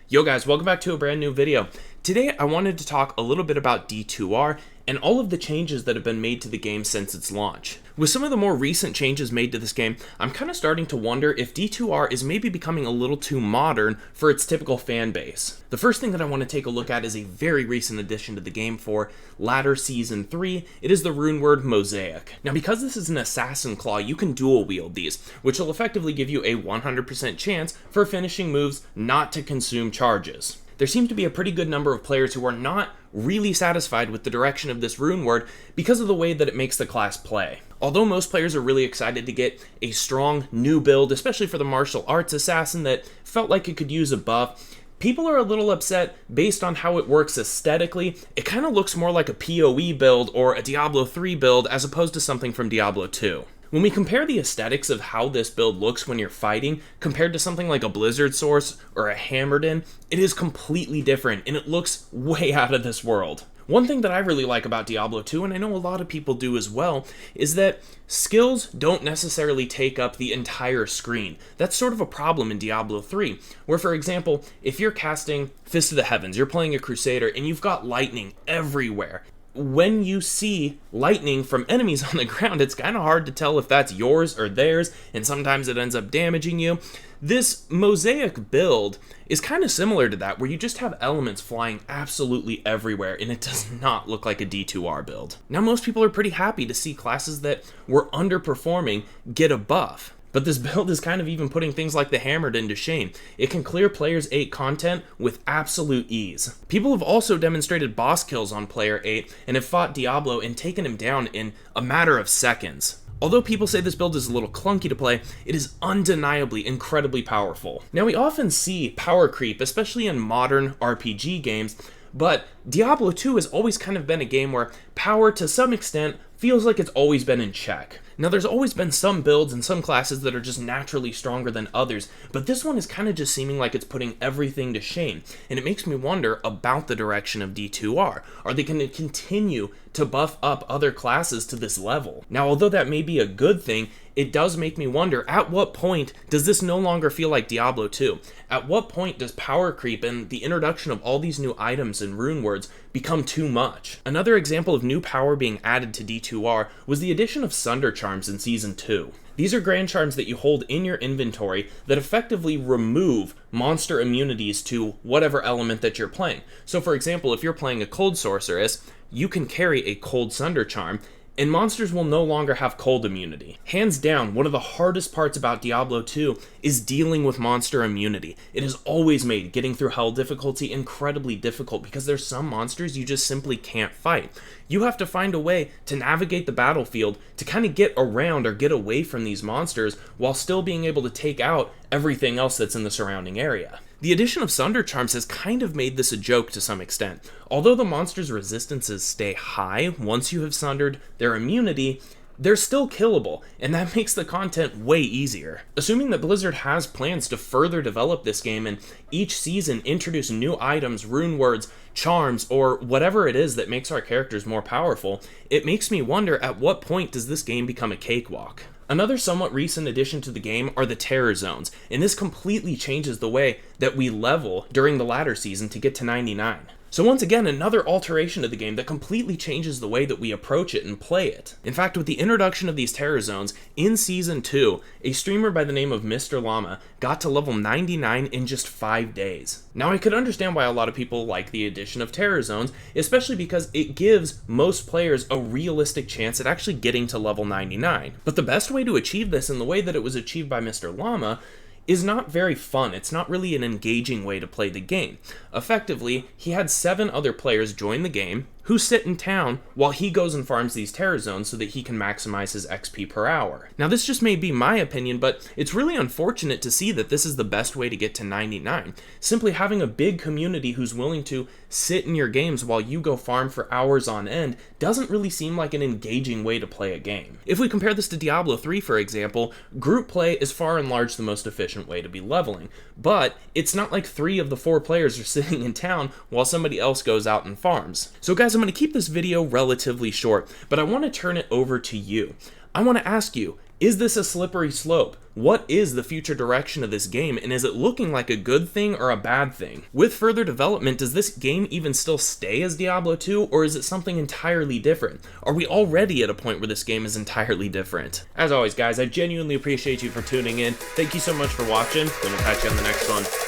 Yo guys, welcome back to a brand new video. Today I wanted to talk a little bit about D2R and all of the changes that have been made to the game since its launch. With some of the more recent changes made to this game, I'm kind of starting to wonder if D2R is maybe becoming a little too modern for its typical fan base. The first thing that I want to take a look at is a very recent addition to the game for latter Season 3. It is the Runeword Mosaic. Now because this is an assassin claw, you can dual wield these, which will effectively give you a 100% chance for finishing moves not to consume charges. There seems to be a pretty good number of players who are not really satisfied with the direction of this Runeword because of the way that it makes the class play. Although most players are really excited to get a strong new build, especially for the martial arts assassin that felt like it could use a buff, people are a little upset based on how it works aesthetically. It kind of looks more like a PoE build or a Diablo 3 build as opposed to something from Diablo 2. When we compare the aesthetics of how this build looks when you're fighting compared to something like a Blizzard Source or a Hammerden, it is completely different and it looks way out of this world. One thing that I really like about Diablo 2, and I know a lot of people do as well, is that skills don't necessarily take up the entire screen. That's sort of a problem in Diablo 3, where for example, if you're casting Fist of the Heavens, you're playing a Crusader, and you've got lightning everywhere. When you see lightning from enemies on the ground, it's kind of hard to tell if that's yours or theirs, and sometimes it ends up damaging you. This Mosaic build is kind of similar to that, where you just have elements flying absolutely everywhere, and it does not look like a D2R build. Now, most people are pretty happy to see classes that were underperforming get a buff. But this build is kind of even putting things like the Hammerden to shame. It can clear players 8 content with absolute ease. People have also demonstrated boss kills on player 8 and have fought Diablo and taken him down in a matter of seconds. Although people say this build is a little clunky to play, it is undeniably incredibly powerful. Now we often see power creep, especially in modern RPG games, but Diablo 2 has always kind of been a game where power to some extent feels like it's always been in check. Now there's always been some builds and some classes that are just naturally stronger than others, but this one is kind of just seeming like it's putting everything to shame, and it makes me wonder about the direction of D2R. Are they going to continue to buff up other classes to this level? Now although that may be a good thing, it does make me wonder, at what point does this no longer feel like Diablo 2? At what point does power creep and the introduction of all these new items and rune words become too much? Another example of new power being added to D2R was the addition of Sunder charms in Season 2. These are grand charms that you hold in your inventory that effectively remove monster immunities to whatever element that you're playing. So for example, if you're playing a cold sorceress, you can carry a cold Sunder charm, and monsters will no longer have cold immunity. Hands down, one of the hardest parts about Diablo 2 is dealing with monster immunity. It has always made getting through hell difficulty incredibly difficult because there's some monsters you just simply can't fight. You have to find a way to navigate the battlefield to kind of get around or get away from these monsters while still being able to take out everything else that's in the surrounding area. The addition of Sunder charms has kind of made this a joke to some extent. Although the monster's resistances stay high once you have sundered their immunity, they're still killable, and that makes the content way easier. Assuming that Blizzard has plans to further develop this game and each season introduce new items, rune words, charms, or whatever it is that makes our characters more powerful, it makes me wonder at what point does this game become a cakewalk? Another somewhat recent addition to the game are the terror zones, and this completely changes the way that we level during the latter season to get to 99. So once again, another alteration to the game that completely changes the way that we approach it and play it. In fact, with the introduction of these terror zones, in Season 2, a streamer by the name of Mr. Llama got to level 99 in just 5 days. Now I could understand why a lot of people like the addition of terror zones, especially because it gives most players a realistic chance at actually getting to level 99. But the best way to achieve this, in the way that it was achieved by Mr. Llama, is not very fun. It's not really an engaging way to play the game. Effectively, he had 7 other players join the game who sit in town while he goes and farms these terror zones so that he can maximize his XP per hour. Now this just may be my opinion, but it's really unfortunate to see that this is the best way to get to 99. Simply having a big community who's willing to sit in your games while you go farm for hours on end doesn't really seem like an engaging way to play a game. If we compare this to Diablo 3, for example, group play is far and large the most efficient way to be leveling, but it's not like 3 of the 4 players are sitting in town while somebody else goes out and farms. So guys, I'm going to keep this video relatively short, but I want to turn it over to you. I want to ask you, Is this a slippery slope? What is the future direction of this game, and is it looking like a good thing or a bad thing? With further development, does this game even still stay as Diablo 2, or is it something entirely different? Are we already at a point where this game is entirely different? As always, guys, I genuinely appreciate you for tuning in. Thank you so much for watching, and we'll catch you on the next one.